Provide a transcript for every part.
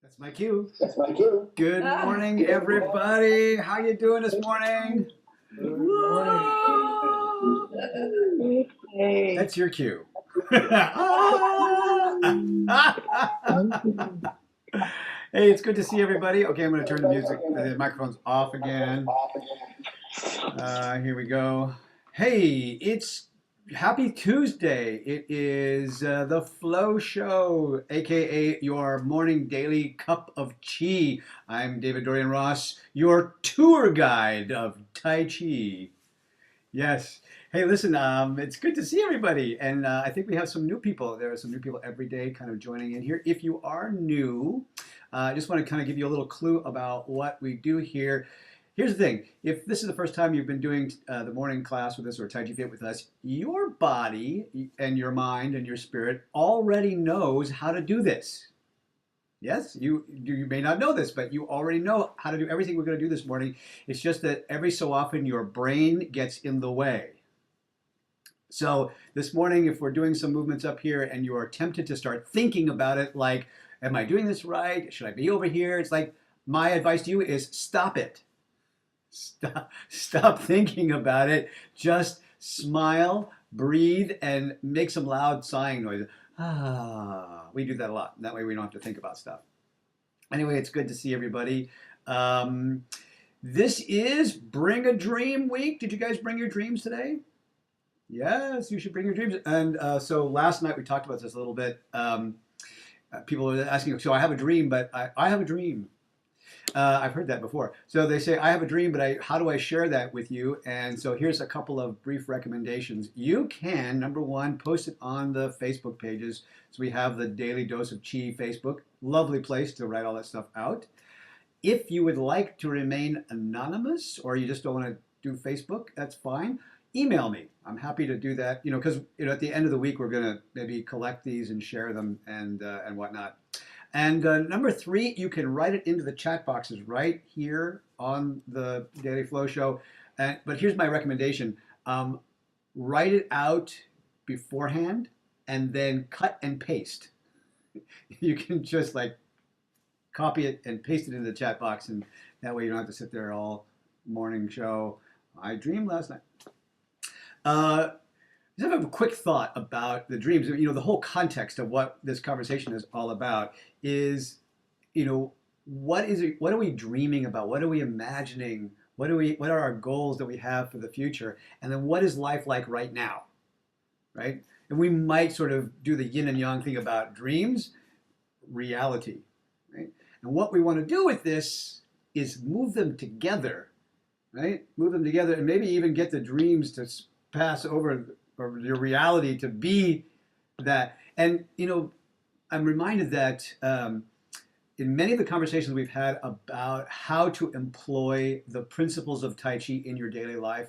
That's my cue. That's my cue. Good morning, everybody. How you doing this morning? Good morning. Hey. That's your cue. Hey, it's good to see everybody. Okay, I'm going to turn the microphones off again. Here we go. Hey, it's Happy Tuesday. It is the Flow Show, aka your morning daily cup of chi. I'm David-Dorian Ross, your tour guide of Tai Chi. Yes. Hey, listen, it's good to see everybody. And I think we have some new people. There are some new people every day kind of joining in here. If you are new, I just want to kind of give you a little clue about what we do here. Here's the thing. If this is the first time you've been doing the morning class with us or Tai Chi Fit with us, your body and your mind and your spirit already knows how to do this. Yes, you may not know this, but you already know how to do everything we're going to do this morning. It's just that every so often your brain gets in the way. So this morning, if we're doing some movements up here and you are tempted to start thinking about it, like, am I doing this right? Should I be over here? It's like, my advice to you is stop it. Stop thinking about it. Just smile, breathe, and make some loud sighing noises. We do that a lot. That way we don't have to think about stuff. Anyway, it's good to see everybody. This is Bring a Dream Week. Did you guys bring your dreams today? Yes, you should bring your dreams. And so last night we talked about this a little bit. People were asking, so I have a dream, but I have a dream. I've heard that before. So they say, I have a dream, but how do I share that with you? And so here's a couple of brief recommendations. You can, number one, post it on the Facebook pages. So we have the Daily Dose of Chi Facebook. Lovely place to write all that stuff out. If you would like to remain anonymous or you just don't want to do Facebook, that's fine. Email me. I'm happy to do that, because at the end of the week, we're going to maybe collect these and share them and whatnot. And number three, you can write it into the chat boxes right here on the Daily Flow Show. But here's my recommendation. Write it out beforehand and then cut and paste. You can just like copy it and paste it into the chat box, and that way you don't have to sit there all morning show. I dreamed last night. Just have a quick thought about the dreams. The whole context of what this conversation is all about is, what are we dreaming about? What are we imagining? What are our goals that we have for the future? And then what is life like right now, right? And we might sort of do the yin and yang thing about dreams, reality, right? And what we want to do with this is move them together, right? Move them together and maybe even get the dreams to pass over or your reality to be that. And, I'm reminded that in many of the conversations we've had about how to employ the principles of Tai Chi in your daily life,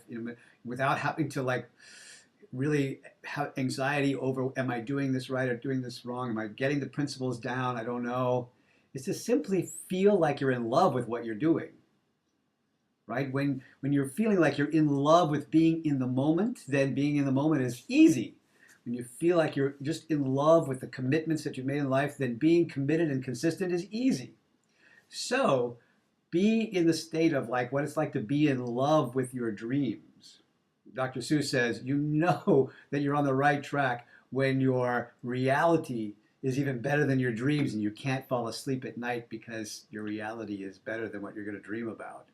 without having to really have anxiety over, am I doing this right or doing this wrong? Am I getting the principles down? I don't know. It's to simply feel like you're in love with what you're doing. Right? When you're feeling like you're in love with being in the moment, then being in the moment is easy. When you feel like you're just in love with the commitments that you've made in life, then being committed and consistent is easy. So be in the state of what it's like to be in love with your dreams. Dr. Seuss says, you know that you're on the right track when your reality is even better than your dreams and you can't fall asleep at night because your reality is better than what you're going to dream about.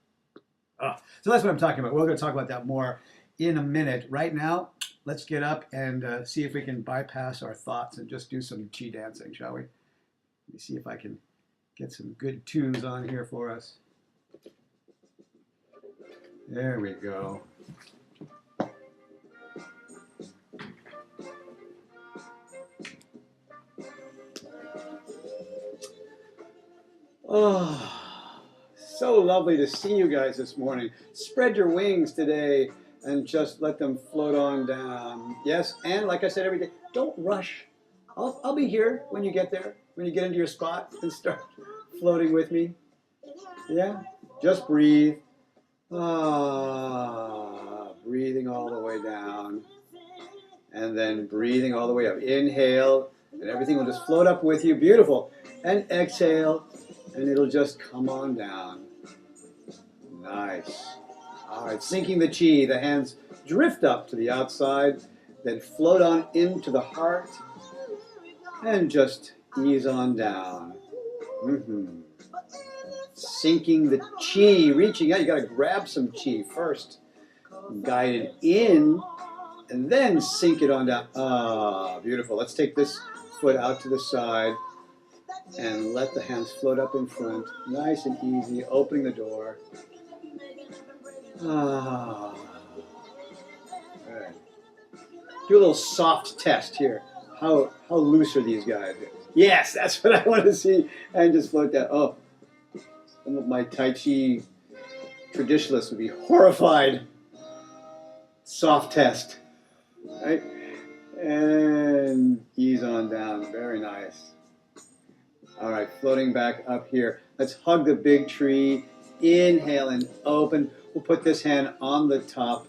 So that's what I'm talking about. We're going to talk about that more in a minute. Right now, let's get up and see if we can bypass our thoughts and just do some chi dancing, shall we? Let me see if I can get some good tunes on here for us. There we go. Oh. So lovely to see you guys this morning. Spread your wings today and just let them float on down. Yes, and like I said every day, don't rush. I'll be here when you get there, when you get into your spot and start floating with me. Yeah, just breathe. Breathing all the way down. And then breathing all the way up. Inhale, and everything will just float up with you. Beautiful. And exhale. And it'll just come on down. Nice. All right, sinking the chi. The hands drift up to the outside, then float on into the heart, and just ease on down. Sinking the chi, reaching out. You got to grab some chi first. Guide it in, and then sink it on down. Ah, beautiful. Let's take this foot out to the side and let the hands float up in front. Nice and easy, opening the door. Ah. Good. Do a little soft test here. How loose are these guys? Yes, that's what I want to see. And just float down. Oh, some of my Tai Chi traditionalists would be horrified. Soft test. Right? And ease on down. Very nice. All right, floating back up here. Let's hug the big tree. Inhale and open. We'll put this hand on the top.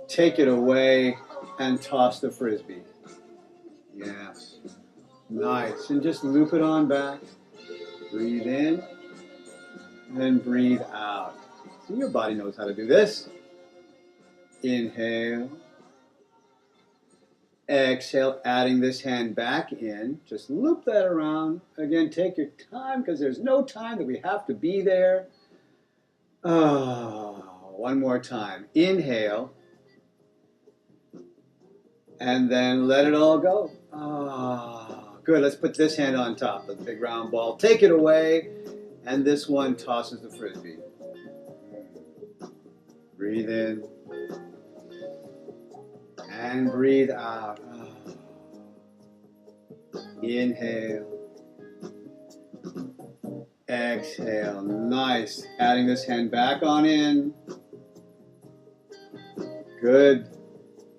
Take it away and toss the frisbee. Yes. Nice. And just loop it on back. Breathe in and breathe out. So your body knows how to do this. Inhale. Exhale, adding this hand back in. Just loop that around. Again, take your time because there's no time that we have to be there. One more time. Inhale. And then let it all go. Good. Let's put this hand on top of the big round ball. Take it away. And this one tosses the frisbee. Breathe in. And breathe out. Inhale. Exhale. Nice. Adding this hand back on in. Good.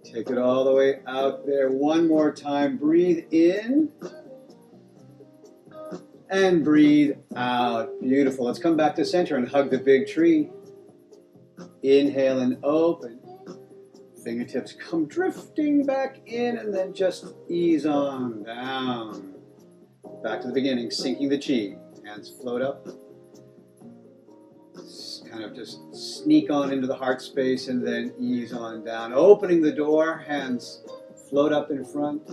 Take it all the way out there. One more time. Breathe in. And breathe out. Beautiful. Let's come back to center and hug the big tree. Inhale and open. Fingertips come drifting back in and then just ease on down. Back to the beginning, sinking the chi. Hands float up. Kind of just sneak on into the heart space and then ease on down. Opening the door, hands float up in front.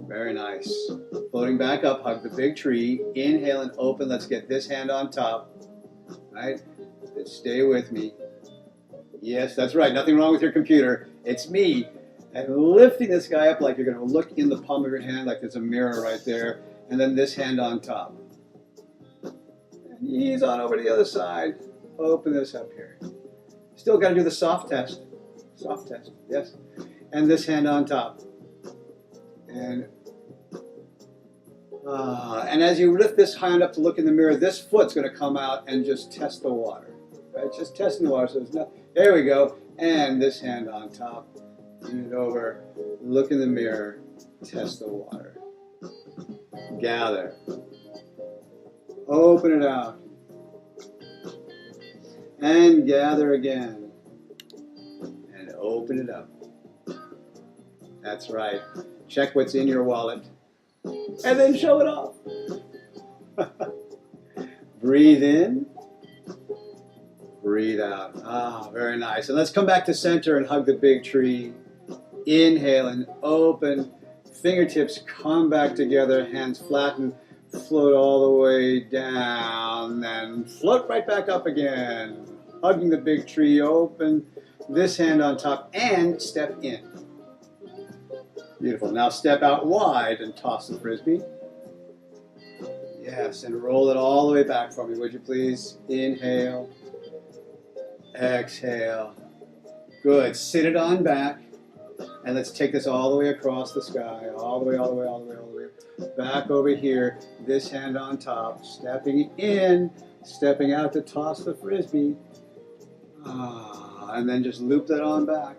Very nice. Floating back up, hug the big tree. Inhale and open. Let's get this hand on top. Right? Just stay with me. Yes, that's right. Nothing wrong with your computer. It's me. And lifting this guy up like you're going to look in the palm of your hand like there's a mirror right there. And then this hand on top. And ease on over to the other side. Open this up here. Still got to do the soft test. Soft test, yes. And this hand on top. And as you lift this hand up to look in the mirror, this foot's going to come out and just test the water. Right? Just testing the water. So there's no, there we go. And this hand on top. Lean it over. Look in the mirror. Test the water. Gather. Open it out. And gather again. And open it up. That's right. Check what's in your wallet. And then show it off. Breathe in. Breathe out. Very nice. And let's come back to center and hug the big tree. Inhale and open. Fingertips come back together. Hands flatten. Float all the way down. Then float right back up again. Hugging the big tree. Open. This hand on top. And step in. Beautiful. Now step out wide and toss the frisbee. Yes, and roll it all the way back for me, would you please? Inhale. Exhale. Good. Sit it on back. And let's take this all the way across the sky. All the way, all the way, all the way, all the way. Back over here. This hand on top. Stepping in. Stepping out to toss the frisbee. And then just loop that on back.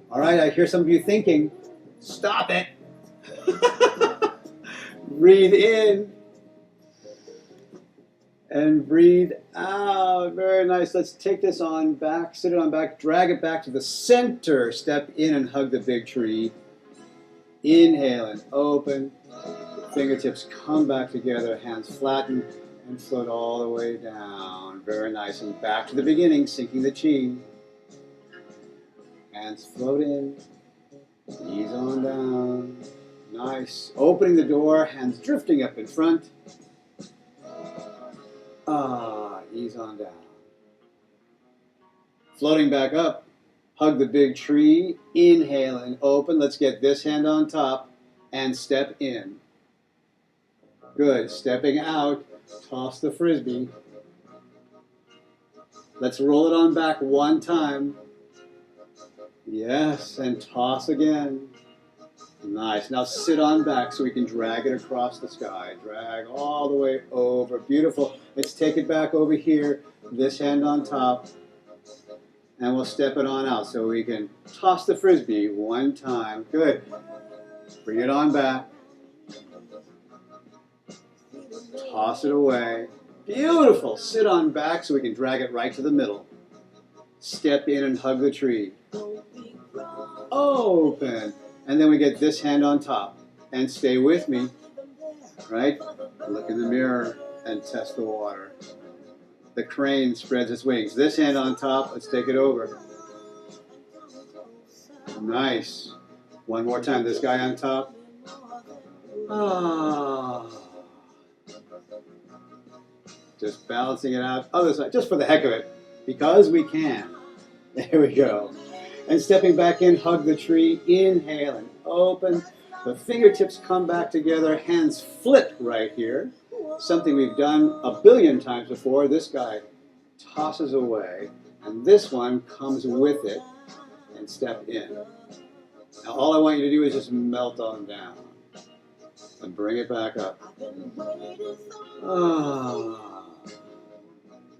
All right, I hear some of you thinking, stop it. Breathe in. And breathe out. Very nice. Let's take this on back. Sit it on back. Drag it back to the center. Step in and hug the big tree. Inhale and open. Fingertips come back together, hands flatten and float all the way down. Very nice. And back to the beginning, sinking the chi. Hands float in. Ease on down. Nice. Opening the door, hands drifting up in front. Ease on down. Floating back up. Hug the big tree. Inhale and open. Let's get this hand on top and step in. Good. Stepping out. Toss the frisbee. Let's roll it on back one time. Yes, and toss again. Nice. Now sit on back so we can drag it across the sky. Drag all the way over. Beautiful. Let's take it back over here. This hand on top. And we'll step it on out so we can toss the frisbee one time. Good. Bring it on back. Toss it away. Beautiful. Sit on back so we can drag it right to the middle. Step in and hug the tree. Open. And then we get this hand on top. And stay with me. Right? Look in the mirror and test the water. The crane spreads its wings. This hand on top. Let's take it over. Nice. One more time. This guy on top. Just balancing it out. Other side. Just for the heck of it. Because we can. There we go. And stepping back in, hug the tree. Inhale and open. The fingertips come back together. Hands flip right here. Something we've done a billion times before. This guy tosses away. And this one comes with it. And step in. Now all I want you to do is just melt on down. And bring it back up.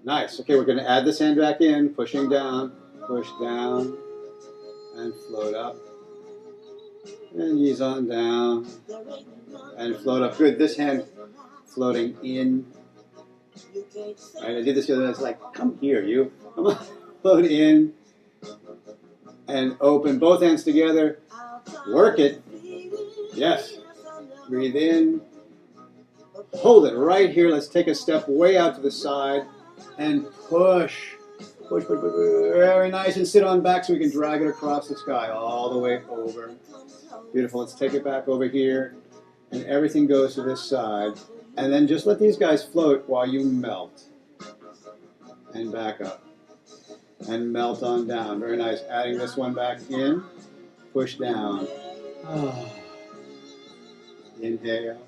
Nice. Okay, we're going to add this hand back in. Pushing down. Push down. And float up. And ease on down. And float up. Good. This hand floating in. All right, I did this the other day. It's like, come here, you. Come on. Float in. And open. Both hands together. Work it. Yes. Breathe in. Hold it right here. Let's take a step way out to the side. And push. Push, push, push. Very nice. And sit on back so we can drag it across the sky all the way over. Beautiful. Let's take it back over here. And everything goes to this side. And then just let these guys float while you melt. And back up. And melt on down. Very nice. Adding this one back in. Push down. Inhale.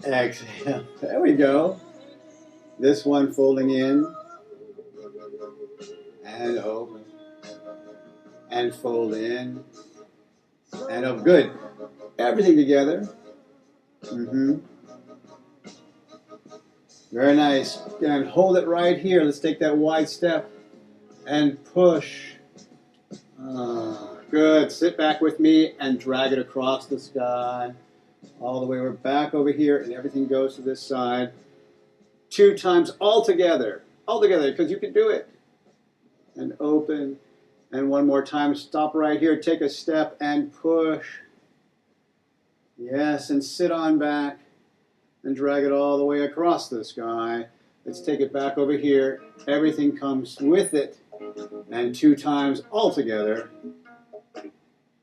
Exhale. There we go. This one folding in. And open. And fold in. And open. Good. Everything together. Very nice. And hold it right here. Let's take that wide step. And push. Good. Sit back with me and drag it across the sky. All the way. We're back over here and everything goes to this side. 2 times all together. All together because you can do it. And open. And one more time. Stop right here. Take a step and push. Yes. And sit on back. And drag it all the way across the sky. Let's take it back over here. Everything comes with it. And 2 times all together.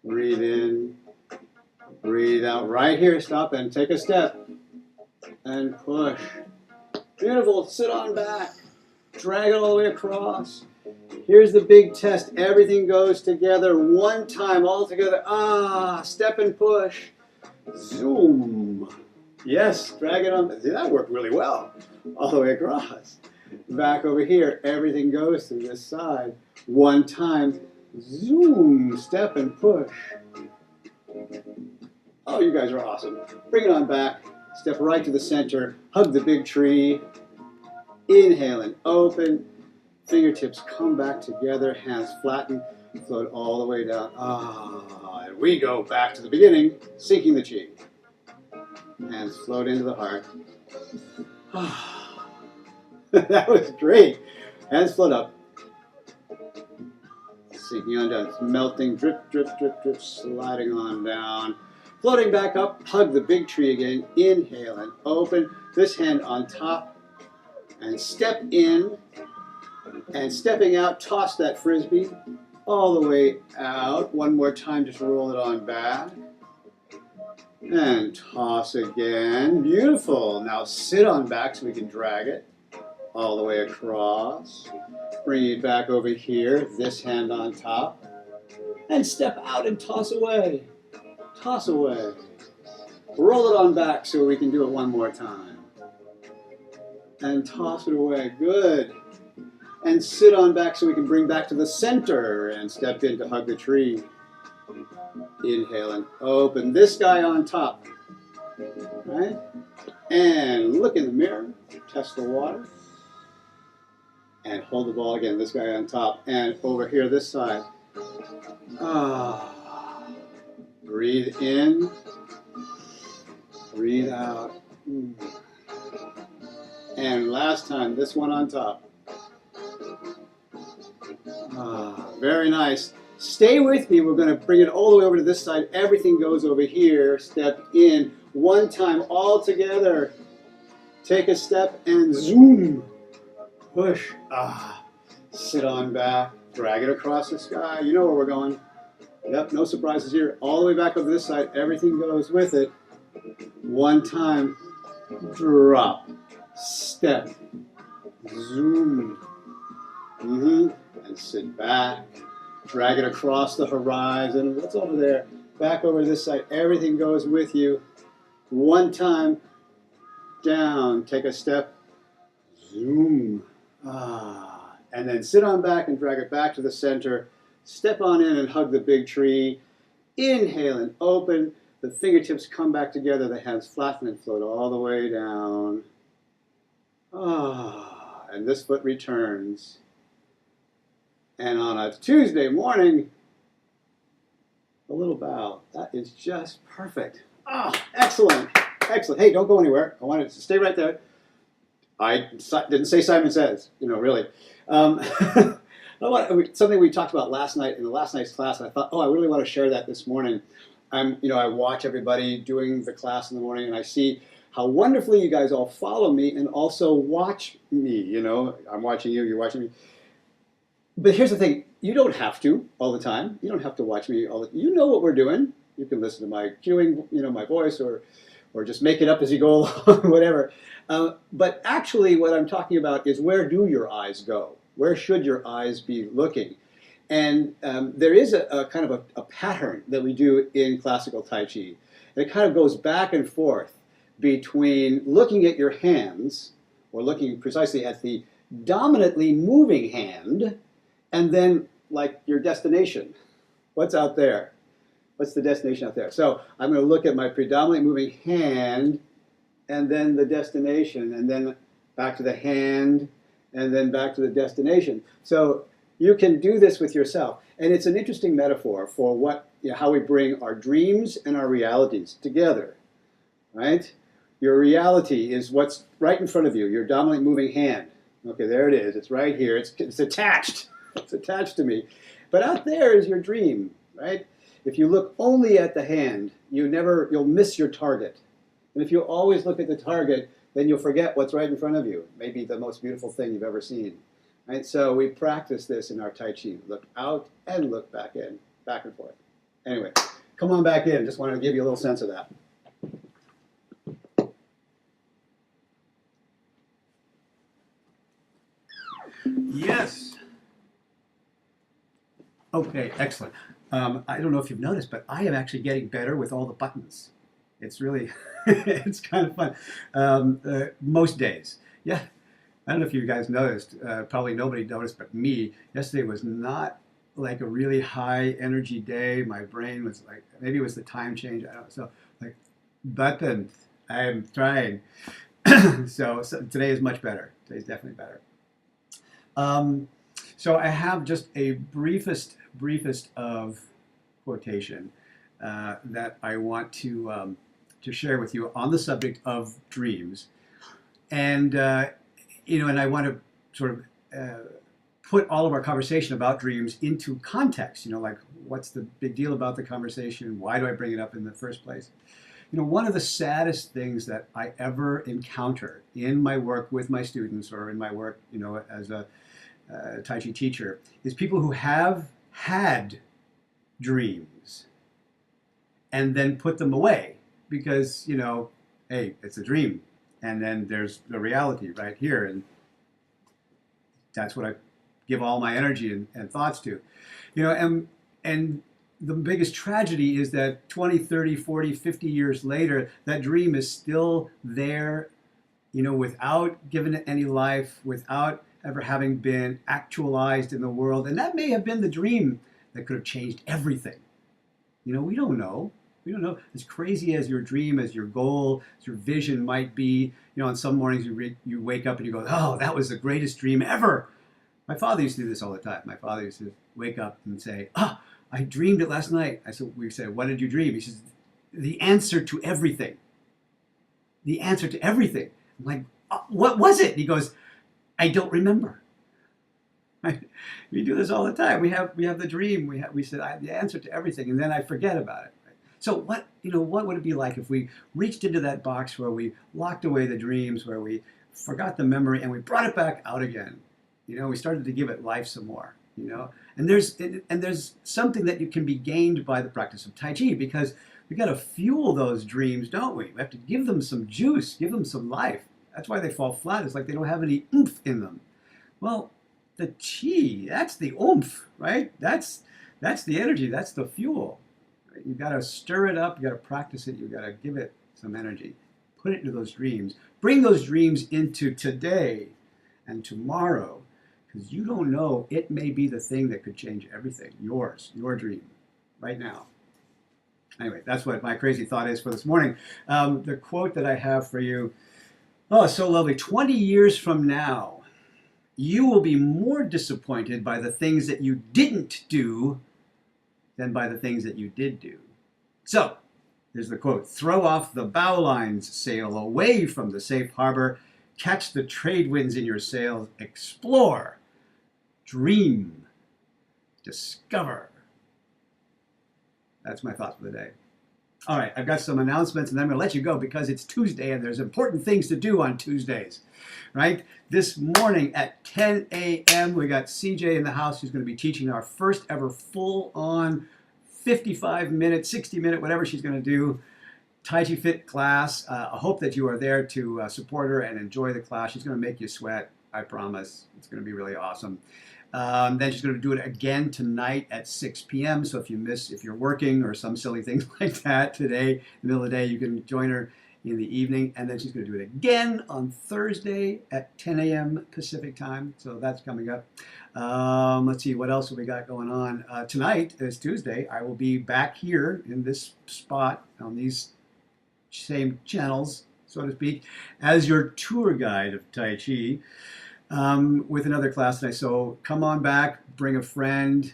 Breathe in. Breathe out right here. Stop and take a step. And push. Beautiful. Sit on back. Drag it all the way across. Here's the big test. Everything goes together. 1 time all together. Step and push. Zoom. Yes, drag it on. See, that worked really well. All the way across. Back over here. Everything goes to this side. 1 time. Zoom. Step and push. Oh, you guys are awesome. Bring it on back. Step right to the center. Hug the big tree. Inhale and open. Fingertips come back together. Hands flatten. Float all the way down. And we go back to the beginning. Sinking the chi. Hands float into the heart. That was great. Hands float up. Sinking on down. It's melting. Drip, drip, drip, drip. Sliding on down. Floating back up, hug the big tree again. Inhale and open. This hand on top. And step in. And stepping out, toss that frisbee all the way out. One more time, just roll it on back. And toss again. Beautiful. Now sit on back so we can drag it all the way across. Bring it back over here, this hand on top. And step out and toss away. Toss away. Roll it on back so we can do it one more time. And toss it away. Good. And sit on back so we can bring back to the center and step in to hug the tree. Inhale and open. This guy on top. Right? And look in the mirror. Test the water. And hold the ball again. This guy on top. And over here, this side. Breathe in. Breathe out. And last time, this one on top. Very nice. Stay with me. We're going to bring it all the way over to this side. Everything goes over here. Step in. One time all together. Take a step and zoom. Push. Sit on back. Drag it across the sky. You know where we're going. Yep, no surprises here. All the way back over this side. Everything goes with it. One time. Drop. Step. Zoom. And sit back. Drag it across the horizon. What's over there? Back over this side. Everything goes with you. One time. Down. Take a step. Zoom. And then sit on back and drag it back to the center. Step on in and hug the big tree. Inhale and open. The fingertips come back together. The hands flatten and float all the way down. And this foot returns. And on a Tuesday morning, a little bow. That is just perfect. Excellent. Excellent. Hey, don't go anywhere. I want it to stay right there. I didn't say Simon Says, really. Something we talked about last night in the last night's class, and I thought, I really want to share that this morning. I watch everybody doing the class in the morning, and I see how wonderfully you guys all follow me and also watch me. I'm watching you, you're watching me. But here's the thing, you don't have to all the time. You don't have to watch me all the time. You know what we're doing. You can listen to my cueing, my voice, or just make it up as you go along, whatever. But actually what I'm talking about is, where do your eyes go? Where should your eyes be looking? And there is a kind of a pattern that we do in classical Tai Chi. And it kind of goes back and forth between looking at your hands, or looking precisely at the dominantly moving hand, and then like your destination. What's out there? What's the destination out there? So I'm going to look at my predominantly moving hand, and then the destination, and then back to the hand, and then back to the destination. So you can do this with yourself. And it's an interesting metaphor for how we bring our dreams and our realities together, right? Your reality is what's right in front of you, your dominantly moving hand. Okay, there it is. It's right here. It's attached. It's attached to me. But out there is your dream, right? If you look only at the hand, you'll miss your target. And if you always look at the target, then you'll forget what's right in front of you. Maybe the most beautiful thing you've ever seen. Right? So we practice this in our Tai Chi. Look out and look back in, back and forth. Anyway, come on back in. Just wanted to give you a little sense of that. Yes. Okay, excellent. I don't know if you've noticed, but I am actually getting better with all the buttons. It's really, it's kind of fun. Most days. Yeah. I don't know if you guys noticed, probably nobody noticed but me. Yesterday was not like a really high energy day. My brain was like, maybe it was the time change. I don't know. So like, buttons, I'm trying. so today is much better. Today's definitely better. So I have just a briefest of quotation that I want to share with you on the subject of dreams, and and I want to sort of put all of our conversation about dreams into context. Like, what's the big deal about the conversation? Why do I bring it up in the first place? One of the saddest things that I ever encounter in my work with my students, or in my work, as a Tai Chi teacher, is people who have had dreams and then put them away because, hey, it's a dream. And then there's the reality right here. And that's what I give all my energy and thoughts to. And the biggest tragedy is that 20, 30, 40, 50 years later, that dream is still there, without giving it any life, without ever having been actualized in the world. And that may have been the dream that could have changed everything. We don't know. We don't know. As crazy as your dream, as your goal, as your vision might be, on some mornings you wake up and you go, oh, that was the greatest dream ever. My father used to do this all the time. My father used to wake up and say, I dreamed it last night. We said, what did you dream? He says, the answer to everything. The answer to everything. I'm like, what was it? He goes, I don't remember. Right? We do this all the time. We have the dream. We said the answer to everything, and then I forget about it. Right? So what would it be like if we reached into that box where we locked away the dreams, where we forgot the memory, and we brought it back out again? We started to give it life some more. And there's something that you can be gained by the practice of Tai Chi, because we got to fuel those dreams, don't we? We have to give them some juice, give them some life. That's why they fall flat. It's like they don't have any oomph in them. Well, the Chi, that's the oomph, right? That's the energy. That's the fuel. Right? You got to stir it up. You got to practice it. You got to give it some energy. Put it into those dreams. Bring those dreams into today and tomorrow. Because you don't know, it may be the thing that could change everything. Your dream, right now. Anyway, that's what my crazy thought is for this morning. The quote that I have for you, so lovely. 20 years from now, you will be more disappointed by the things that you didn't do than by the things that you did do. So, here's the quote. Throw off the bow lines, sail away from the safe harbor, catch the trade winds in your sails, explore, dream, discover. That's my thoughts for the day. All right, I've got some announcements, and then I'm going to let you go because it's Tuesday and there's important things to do on Tuesdays, right? This morning at 10 a.m., we got CJ in the house who's going to be teaching our first ever full-on 55-minute, 60-minute, whatever she's going to do, Tai Chi Fit class. I hope that you are there to support her and enjoy the class. She's going to make you sweat, I promise. It's going to be really awesome. Then she's going to do it again tonight at 6 p.m. So if you're working or some silly things like that today, in the middle of the day, you can join her in the evening. And then she's going to do it again on Thursday at 10 a.m. Pacific time. So that's coming up. Let's see, what else have we got going on? Tonight is Tuesday. I will be back here in this spot on these same channels, so to speak, as your tour guide of Tai Chi. With another class today. So come on back, bring a friend,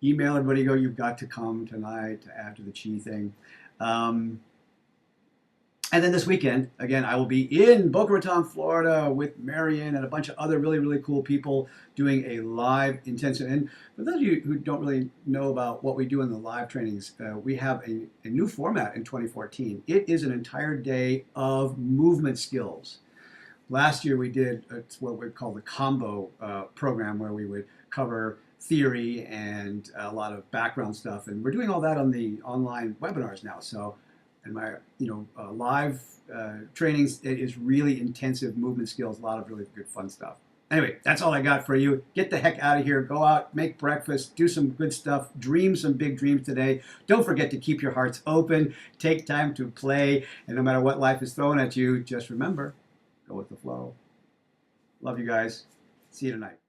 email everybody, go, you've got to come tonight after the Chi thing. And then this weekend, again, I will be in Boca Raton, Florida with Marion and a bunch of other really, really cool people doing a live intensive. And for those of you who don't really know about what we do in the live trainings, we have a new format in 2014. It is an entire day of movement skills. Last year we did what we call the combo program, where we would cover theory and a lot of background stuff, and we're doing all that on the online webinars now. So, in my live trainings, it is really intensive movement skills, a lot of really good fun stuff. Anyway, that's all I got for you. Get the heck out of here. Go out, make breakfast, do some good stuff, dream some big dreams today. Don't forget to keep your hearts open. Take time to play, and no matter what life is throwing at you, just remember, go with the flow. Love you guys. See you tonight.